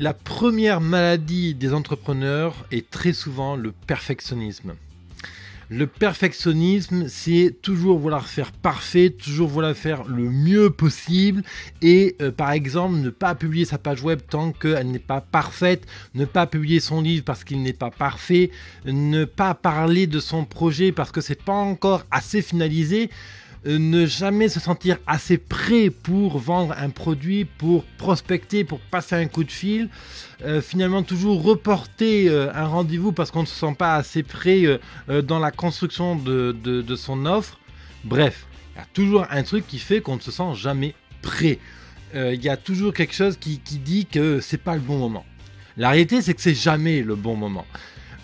La première maladie des entrepreneurs est très souvent le perfectionnisme. Le perfectionnisme, c'est toujours vouloir faire parfait, toujours vouloir faire le mieux possible et par exemple ne pas publier sa page web tant qu'elle n'est pas parfaite, ne pas publier son livre parce qu'il n'est pas parfait, ne pas parler de son projet parce que c'est pas encore assez finalisé. Ne jamais se sentir assez prêt pour vendre un produit, pour prospecter, pour passer un coup de fil. Finalement, toujours reporter un rendez-vous parce qu'on ne se sent pas assez prêt dans la construction de son offre. Bref, il y a toujours un truc qui fait qu'on ne se sent jamais prêt. Il y a toujours quelque chose qui dit que c'est pas le bon moment. La réalité, c'est que c'est jamais le bon moment.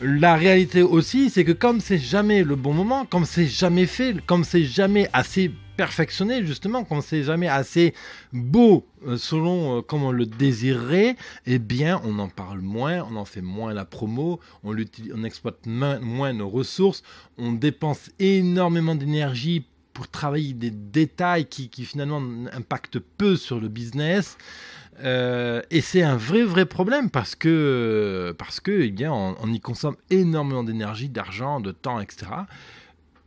La réalité aussi, c'est que comme c'est jamais le bon moment, comme c'est jamais fait, comme c'est jamais assez perfectionné justement, comme c'est jamais assez beau selon comme on le désirerait, eh bien on en parle moins, on en fait moins la promo, on exploite moins nos ressources, on dépense énormément d'énergie pour travailler des détails qui finalement impactent peu sur le business. Et c'est un vrai problème parce que eh bien, on y consomme énormément d'énergie, d'argent, de temps, etc.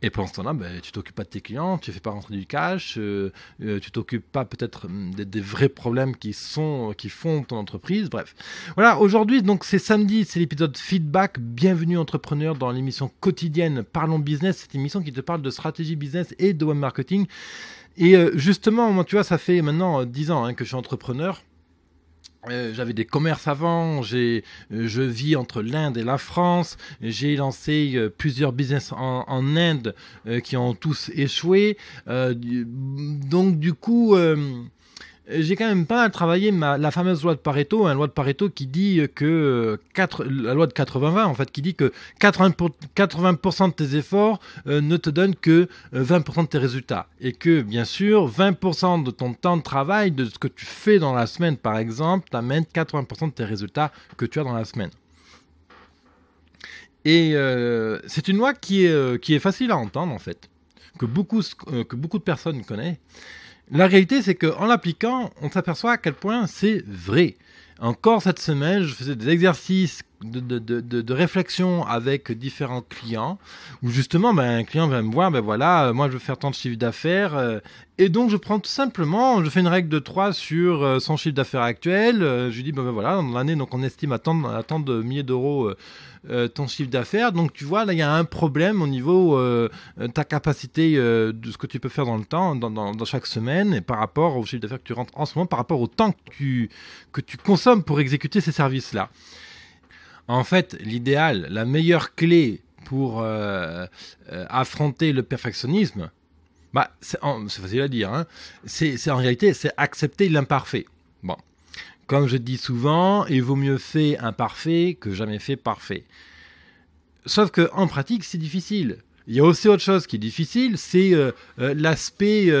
Et pendant ce temps-là, tu t'occupes pas de tes clients, tu fais pas rentrer du cash, tu t'occupes pas peut-être des vrais problèmes qui font ton entreprise. Bref, voilà. Aujourd'hui, donc c'est samedi, c'est l'épisode feedback. Bienvenue entrepreneur dans l'émission quotidienne Parlons Business, cette émission qui te parle de stratégie business et de web marketing. Et justement, moi, tu vois, ça fait maintenant 10 ans que je suis entrepreneur. J'avais des commerces avant, je vis entre l'Inde et la France, j'ai lancé plusieurs business en Inde qui ont tous échoué, donc du coup j'ai quand même pas mal travaillé la fameuse loi de Pareto, loi de Pareto qui dit que la loi de 80-20 en fait, qui dit que 80% de tes efforts ne te donnent que 20% de tes résultats. Et que bien sûr, 20% de ton temps de travail, de ce que tu fais dans la semaine par exemple, t'amène 80% de tes résultats que tu as dans la semaine. Et c'est une loi qui est facile à entendre en fait, que beaucoup de personnes connaissent. La réalité, c'est qu'en l'appliquant, on s'aperçoit à quel point c'est vrai. Encore cette semaine, je faisais des exercices de réflexion avec différents clients, où justement, un client va me voir, voilà, moi je veux faire tant de chiffre d'affaires, et donc je prends tout simplement, je fais une règle de 3 sur son chiffre d'affaires actuel, je lui dis, voilà, dans l'année, donc on estime à tant de milliers d'euros ton chiffre d'affaires, donc tu vois, là il y a un problème au niveau de ta capacité de ce que tu peux faire dans le temps, dans chaque semaine, et par rapport au chiffre d'affaires que tu rentres en ce moment, par rapport au temps que tu consommes pour exécuter ces services-là. En fait, l'idéal, la meilleure clé pour affronter le perfectionnisme, c'est facile à dire, c'est en réalité, c'est accepter l'imparfait. Bon, comme je dis souvent, il vaut mieux fait imparfait que jamais fait parfait. Sauf qu'en pratique, c'est difficile. Il y a aussi autre chose qui est difficile, c'est l'aspect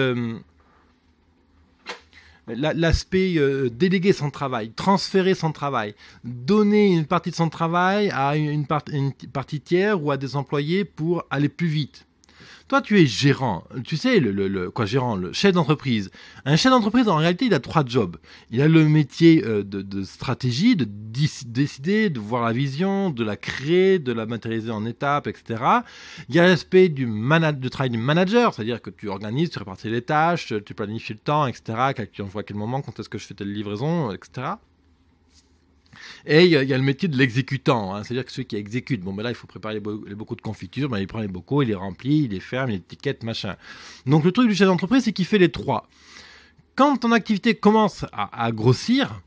déléguer son travail, transférer son travail, donner une partie de son travail à une partie tiers ou à des employés pour aller plus vite. Toi, tu es gérant, tu sais, le chef d'entreprise. Un chef d'entreprise, en réalité, il a 3 jobs. Il a le métier de stratégie, de décider, de voir la vision, de la créer, de la matérialiser en étapes, etc. Il y a l'aspect du travail du manager, c'est-à-dire que tu organises, tu répartis les tâches, tu planifies le temps, etc. Tu envoies à quel moment, quand est-ce que je fais telle livraison, etc. Et il y a le métier de l'exécutant, c'est-à-dire que celui qui exécute. Là, il faut préparer les bocaux de confiture, il prend les bocaux, il les remplit, il les ferme, il les étiquette, machin. Donc le truc du chef d'entreprise, c'est qu'il fait les 3. Quand ton activité commence à grossir,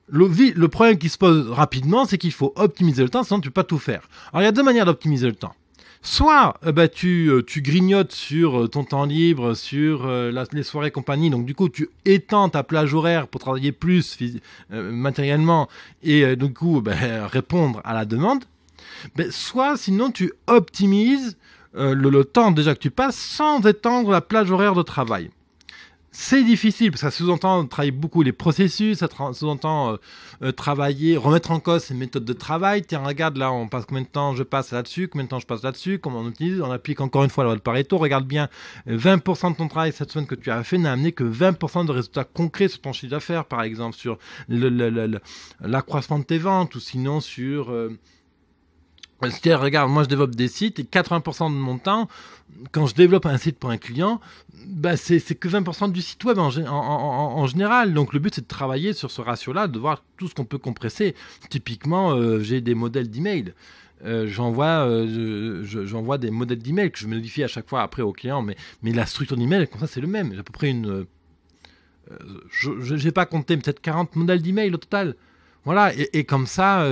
le problème qui se pose rapidement, c'est qu'il faut optimiser le temps, sinon tu ne peux pas tout faire. Alors il y a 2 manières d'optimiser le temps. Soit tu grignotes sur ton temps libre, sur les soirées et compagnie, donc du coup tu étends ta plage horaire pour travailler plus matériellement et du coup répondre à la demande. Soit sinon tu optimises le temps déjà que tu passes sans étendre la plage horaire de travail. C'est difficile parce que ça sous-entend travailler beaucoup les processus, ça sous-entend travailler, remettre en cause ses méthodes de travail. Tiens, regarde là, on passe combien de temps je passe là-dessus, combien de temps je passe là-dessus, comment on utilise, on applique encore une fois la loi de Pareto. Regarde bien, 20% de ton travail cette semaine que tu as fait n'a amené que 20% de résultats concrets sur ton chiffre d'affaires, par exemple, sur l'accroissement de tes ventes ou sinon sur... C'est-à-dire, regarde, moi je développe des sites et 80% de mon temps, quand je développe un site pour un client, bah c'est que 20% du site web en général. Donc le but c'est de travailler sur ce ratio-là, de voir tout ce qu'on peut compresser. Typiquement, j'ai des modèles d'email. J'envoie des modèles d'email que je modifie à chaque fois après au client, mais la structure d'email, comme ça c'est le même. J'ai à peu près je n'ai pas compté, peut-être 40 modèles d'email au total. Voilà, et comme ça...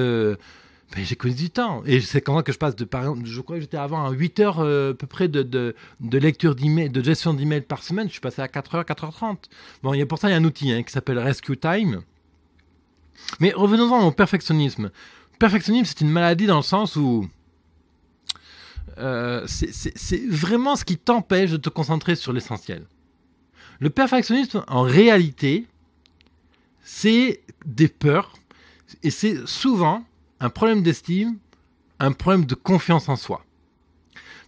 Ben, j'ai connu du temps. Et c'est comme ça que je passe par exemple, je crois que j'étais avant à 8 heures à peu près de lecture d'email, de gestion d'email par semaine. Je suis passé à 4 heures, 4h30. Bon, pour ça, il y a un outil qui s'appelle Rescue Time. Mais revenons-en au perfectionnisme. Perfectionnisme, c'est une maladie dans le sens où c'est vraiment ce qui t'empêche de te concentrer sur l'essentiel. Le perfectionnisme, en réalité, c'est des peurs. Et c'est souvent un problème d'estime, un problème de confiance en soi.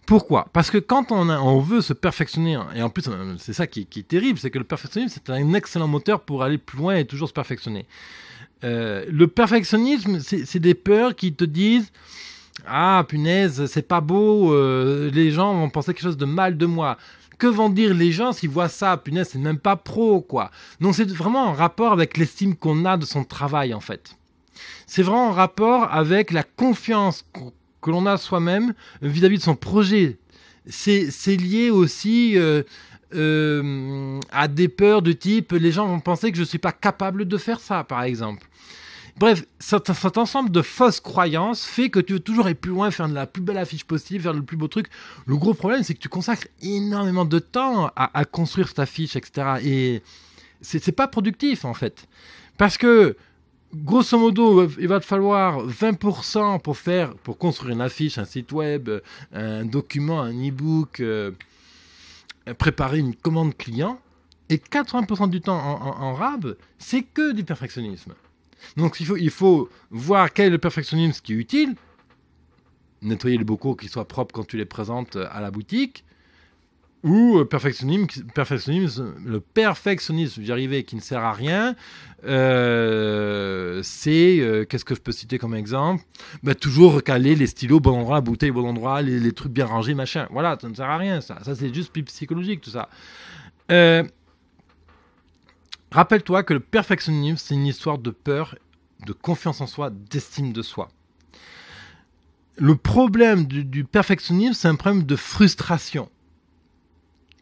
Pourquoi ? Parce que quand on veut se perfectionner, et en plus c'est ça qui est terrible, c'est que le perfectionnisme c'est un excellent moteur pour aller plus loin et toujours se perfectionner. Le perfectionnisme c'est des peurs qui te disent « Ah punaise, c'est pas beau, les gens vont penser quelque chose de mal de moi ». Que vont dire les gens s'ils voient ça ? Punaise, c'est même pas pro, quoi. Donc c'est vraiment en rapport avec l'estime qu'on a de son travail, en fait. C'est vraiment en rapport avec la confiance que l'on a soi-même vis-à-vis de son projet. C'est lié aussi à des peurs de type les gens vont penser que je ne suis pas capable de faire ça, par exemple. Bref, cet ensemble de fausses croyances fait que tu veux toujours aller plus loin, faire de la plus belle affiche possible, faire le plus beau truc. Le gros problème, c'est que tu consacres énormément de temps à construire cette affiche, etc. Et c'est pas productif, en fait. Parce que grosso modo, il va te falloir 20% pour construire une affiche, un site web, un document, un e-book, préparer une commande client. Et 80% du temps en RAB, c'est que du perfectionnisme. Donc il faut voir quel est le perfectionnisme qui est utile. Nettoyer les bocaux qui soient propres quand tu les présentes à la boutique. Ou le perfectionnisme, j'y arrivais, qui ne sert à rien, qu'est-ce que je peux citer comme exemple ? Toujours recaler les stylos au bon endroit, la bouteille au bon endroit, les trucs bien rangés, machin. Voilà, ça ne sert à rien, ça. Ça, c'est juste psychologique, tout ça. Rappelle-toi que le perfectionnisme, c'est une histoire de peur, de confiance en soi, d'estime de soi. Le problème du perfectionnisme, c'est un problème de frustration.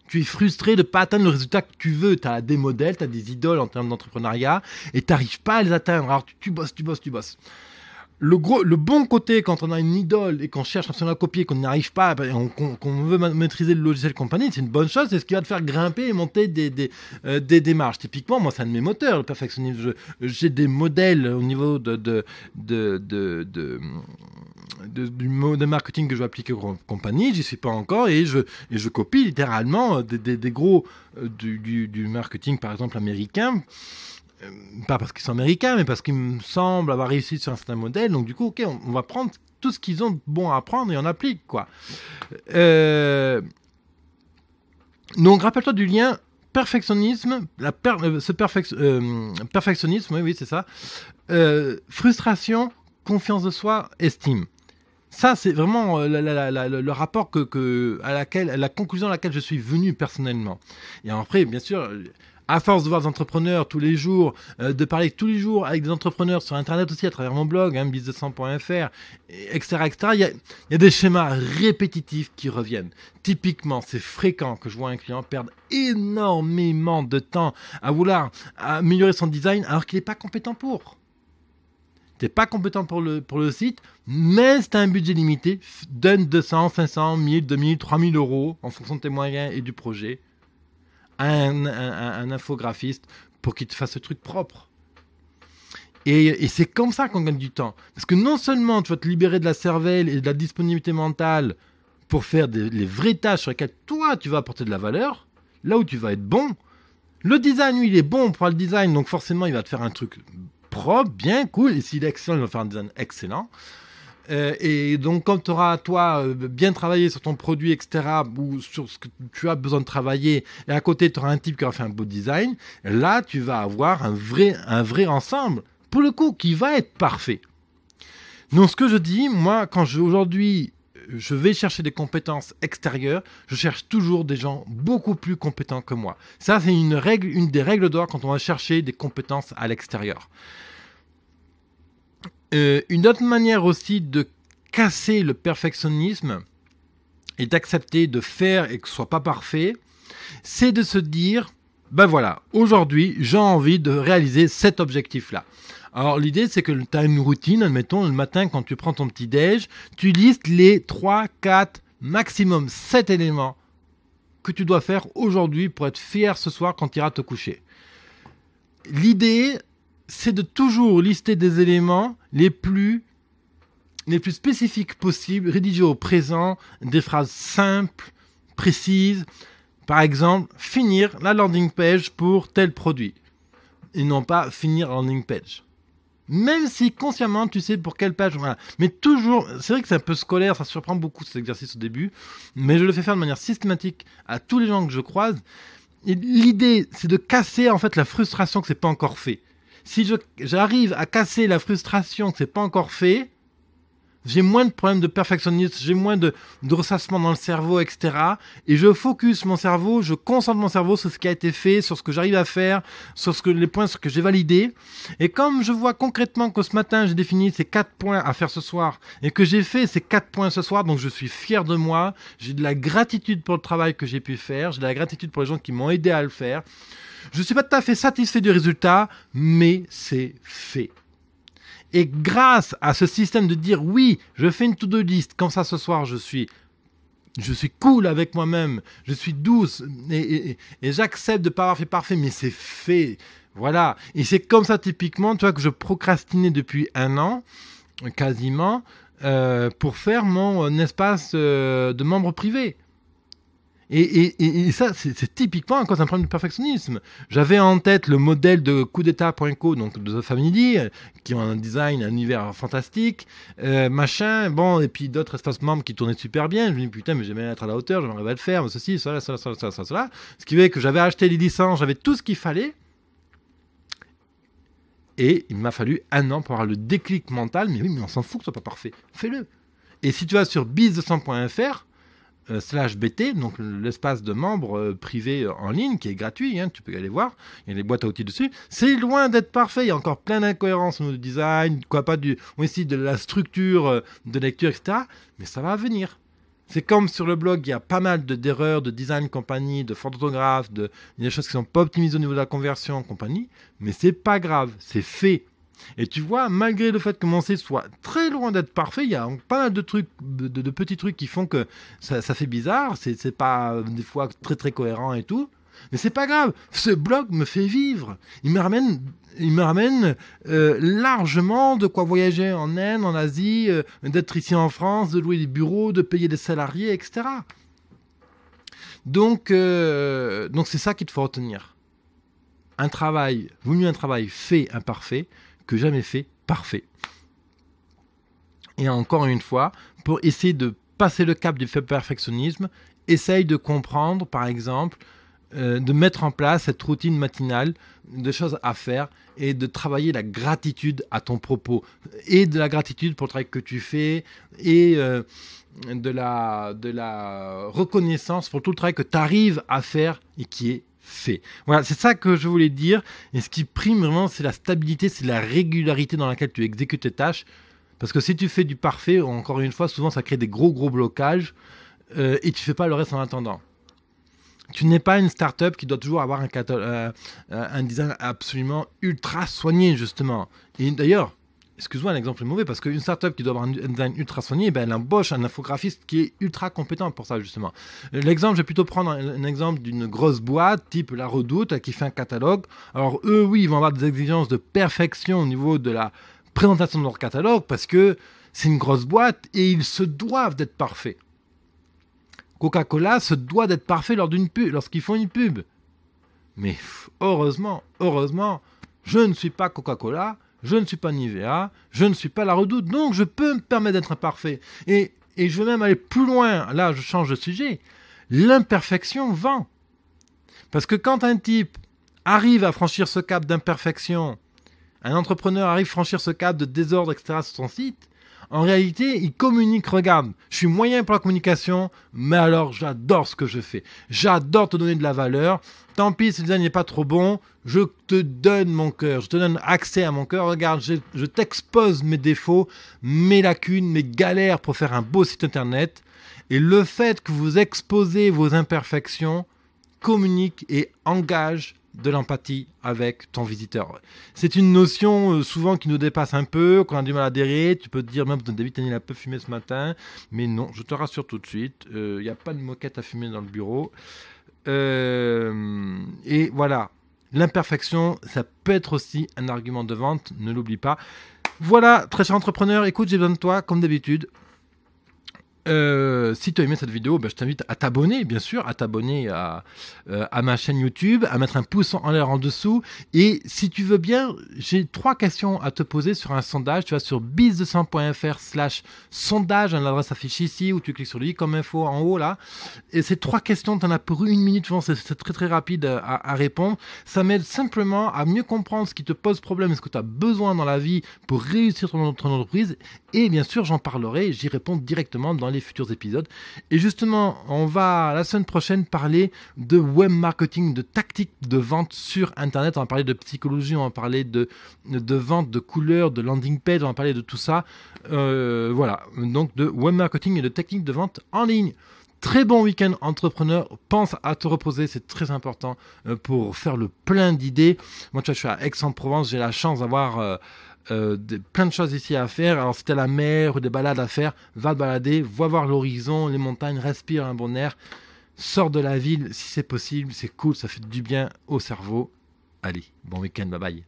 Tu es frustré de ne pas atteindre le résultat que tu veux. Tu as des modèles, tu as des idoles en termes d'entrepreneuriat et tu n'arrives pas à les atteindre. Alors tu bosses. Le bon côté, quand on a une idole et qu'on cherche à la copier, qu'on n'y arrive pas, qu'on veut maîtriser le logiciel compagnie, c'est une bonne chose. C'est ce qui va te faire grimper et monter des démarches. Typiquement, moi, c'est un de mes moteurs, le perfectionnisme. J'ai des modèles au niveau du mode de marketing que je vais appliquer aux compagnies, j'y suis pas encore et je copie littéralement des gros du marketing par exemple américain, pas parce qu'ils sont américains mais parce qu'ils me semblent avoir réussi sur un certain modèle, donc du coup ok on va prendre tout ce qu'ils ont de bon à apprendre et on applique quoi. Donc rappelle-toi du lien perfectionnisme, perfectionnisme, oui c'est ça, frustration, confiance de soi, estime. Ça, c'est vraiment le rapport la conclusion à laquelle je suis venu personnellement. Et après, bien sûr, à force de voir des entrepreneurs tous les jours, de parler tous les jours avec des entrepreneurs sur Internet aussi, à travers mon blog, business100.fr, etc., il y a des schémas répétitifs qui reviennent. Typiquement, c'est fréquent que je vois un client perdre énormément de temps à vouloir améliorer son design alors qu'il n'est pas compétent pour. Tu n'es pas compétent pour le site, mais si tu as un budget limité, donne 200, 500, 1000, 2000, 3000 euros en fonction de tes moyens et du projet à un infographiste pour qu'il te fasse ce truc propre. Et c'est comme ça qu'on gagne du temps. Parce que non seulement tu vas te libérer de la cervelle et de la disponibilité mentale pour faire les vraies tâches sur lesquelles toi tu vas apporter de la valeur, là où tu vas être bon, Le design, lui, il est bon pour le design, donc forcément, il va te faire un truc propre, bien cool. Et s'il est excellent, il va faire un design excellent. Et donc, quand tu auras, toi, bien travaillé sur ton produit, etc., ou sur ce que tu as besoin de travailler, et à côté, tu auras un type qui aura fait un beau design, là, tu vas avoir un vrai ensemble, pour le coup, qui va être parfait. Donc, ce que je dis, moi, aujourd'hui, je vais chercher des compétences extérieures, je cherche toujours des gens beaucoup plus compétents que moi. Ça, c'est une des règles d'or quand on va chercher des compétences à l'extérieur. Une autre manière aussi de casser le perfectionnisme et d'accepter de faire et que ce soit pas parfait, c'est de se dire, ben voilà, aujourd'hui, j'ai envie de réaliser cet objectif-là. Alors l'idée, c'est que tu as une routine, admettons, le matin, quand tu prends ton petit-déj, tu listes les 3, 4, maximum 7 éléments que tu dois faire aujourd'hui pour être fier ce soir quand tu iras te coucher. L'idée, c'est de toujours lister des éléments les plus spécifiques possibles, rédigés au présent, des phrases simples, précises. Par exemple, finir la landing page pour tel produit. Et non pas finir la landing page. Même si consciemment tu sais pour quelle page, voilà. Mais toujours, c'est vrai que c'est un peu scolaire, ça surprend beaucoup cet exercice au début, mais je le fais faire de manière systématique à tous les gens que je croise. Et l'idée, c'est de casser en fait la frustration que c'est pas encore fait. Si j'arrive à casser la frustration que c'est pas encore fait, j'ai moins de problèmes de perfectionnisme, j'ai moins de ressassement dans le cerveau, etc. Et je focus mon cerveau, je concentre mon cerveau sur ce qui a été fait, sur ce que j'arrive à faire, sur les points que j'ai validés. Et comme je vois concrètement que ce matin, j'ai défini ces 4 points à faire ce soir, et que j'ai fait ces 4 points ce soir, donc je suis fier de moi, j'ai de la gratitude pour le travail que j'ai pu faire, j'ai de la gratitude pour les gens qui m'ont aidé à le faire. Je ne suis pas tout à fait satisfait du résultat, mais c'est fait. Et grâce à ce système de dire oui, je fais une to-do list, comme ça ce soir je suis cool avec moi-même, je suis douce et j'accepte de ne pas avoir fait parfait, mais c'est fait. Voilà. Et c'est comme ça typiquement, tu vois, que je procrastinais depuis 1 an, quasiment, pour faire mon espace de membre privé. Et ça, c'est typiquement à cause d'un problème de perfectionnisme. J'avais en tête le modèle de Coup-d'État.co, donc de The Family, qui ont un design, un univers fantastique, machin, bon, et puis d'autres espaces membres qui tournaient super bien. Je me dis, putain, mais j'aimerais être à la hauteur, j'aimerais le faire, ceci, cela. Ce qui fait que j'avais acheté les licences, j'avais tout ce qu'il fallait. Et il m'a fallu 1 an pour avoir le déclic mental, mais oui, mais on s'en fout que ce soit pas parfait. Fais-le. Et si tu vas sur biz200.fr, /BT, donc l'espace de membres privé en ligne qui est gratuit, hein, tu peux y aller voir, il y a des boîtes à outils dessus, c'est loin d'être parfait, il y a encore plein d'incohérences au niveau du design, aussi de la structure de lecture, etc. Mais ça va venir. C'est comme sur le blog, il y a pas mal d'erreurs de design compagnie, de fautes d'orthographe, il y a des choses qui sont pas optimisées au niveau de la conversion compagnie, mais c'est pas grave, c'est fait. Et tu vois, malgré le fait que mon site soit très loin d'être parfait, il y a pas mal de trucs, de petits trucs qui font que ça fait bizarre. C'est pas des fois très très cohérent et tout. Mais c'est pas grave. Ce blog me fait vivre. Il me ramène largement de quoi voyager en Inde, en Asie, d'être ici en France, de louer des bureaux, de payer des salariés, etc. Donc c'est ça qu'il te faut retenir. Vaut mieux un travail fait imparfait que jamais fait parfait. Et encore une fois, pour essayer de passer le cap du perfectionnisme, essaye de comprendre, par exemple, de mettre en place cette routine matinale de choses à faire et de travailler la gratitude à ton propos. Et de la gratitude pour le travail que tu fais et de la reconnaissance pour tout le travail que tu arrives à faire et qui est fait. Voilà, c'est ça que je voulais dire. Et ce qui prime vraiment, c'est la stabilité, c'est la régularité dans laquelle tu exécutes tes tâches. Parce que si tu fais du parfait, encore une fois, souvent ça crée des gros blocages et tu fais pas le reste en attendant. Tu n'es pas une start-up qui doit toujours avoir un design absolument ultra soigné, justement. Et d'ailleurs, excuse-moi, l'exemple est mauvais, parce qu'une startup qui doit avoir un design ultra soigné, elle embauche un infographiste qui est ultra compétent pour ça, justement. L'exemple, je vais plutôt prendre un exemple d'une grosse boîte, type La Redoute, qui fait un catalogue. Alors, eux, oui, ils vont avoir des exigences de perfection au niveau de la présentation de leur catalogue, parce que c'est une grosse boîte et ils se doivent d'être parfaits. Coca-Cola se doit d'être parfait lorsqu'ils font une pub. Mais heureusement, je ne suis pas Coca-Cola, je ne suis pas Nivea, je ne suis pas La Redoute, donc je peux me permettre d'être imparfait. Et je vais même aller plus loin, là je change de sujet, l'imperfection vend. Parce que quand un type arrive à franchir ce cap d'imperfection, un entrepreneur arrive à franchir ce cap de désordre, etc. sur son site, en réalité, il communique, regarde, je suis moyen pour la communication, mais alors j'adore ce que je fais. J'adore te donner de la valeur. Tant pis si le design n'est pas trop bon, je te donne mon cœur, je te donne accès à mon cœur. Regarde, je t'expose mes défauts, mes lacunes, mes galères pour faire un beau site internet. Et le fait que vous exposez vos imperfections communique et engage de l'empathie avec ton visiteur. C'est une notion souvent qui nous dépasse un peu, qu'on a du mal à adhérer. Tu peux te dire même, David, il a un peu fumé ce matin. Mais non, je te rassure tout de suite, il n'y a pas de moquette à fumer dans le bureau. Et voilà, l'imperfection, ça peut être aussi un argument de vente, ne l'oublie pas. Voilà, très cher entrepreneur, écoute, j'ai besoin de toi, comme d'habitude. Si tu as aimé cette vidéo, je t'invite à t'abonner, bien sûr, à t'abonner à ma chaîne YouTube, à mettre un pouce en l'air en dessous. Et si tu veux bien, j'ai 3 questions à te poser sur un sondage. Tu vas sur biz200.fr/sondage, l'adresse affiche ici, ou tu cliques sur le i comme info en haut là. Et ces 3 questions, tu en as pour 1 minute, c'est très très rapide à répondre. Ça m'aide simplement à mieux comprendre ce qui te pose problème, ce que tu as besoin dans la vie pour réussir ton entreprise. Et bien sûr, j'en parlerai, j'y réponds directement dans les futurs épisodes. Et justement, on va la semaine prochaine parler de web marketing, de tactiques de vente sur Internet. On va parler de psychologie, on va parler de vente, de couleurs, de landing page, on va parler de tout ça. Voilà, donc de web marketing et de techniques de vente en ligne. Très bon week-end entrepreneur, pense à te reposer, c'est très important pour faire le plein d'idées. Moi, tu vois, je suis à Aix-en-Provence, j'ai la chance d'avoir plein de choses ici à faire. Alors si tu as la mer ou des balades à faire, va te balader, va voir l'horizon, les montagnes, respire un bon air, sors de la ville si c'est possible, c'est cool, ça fait du bien au cerveau. Allez, bon week-end, bye bye.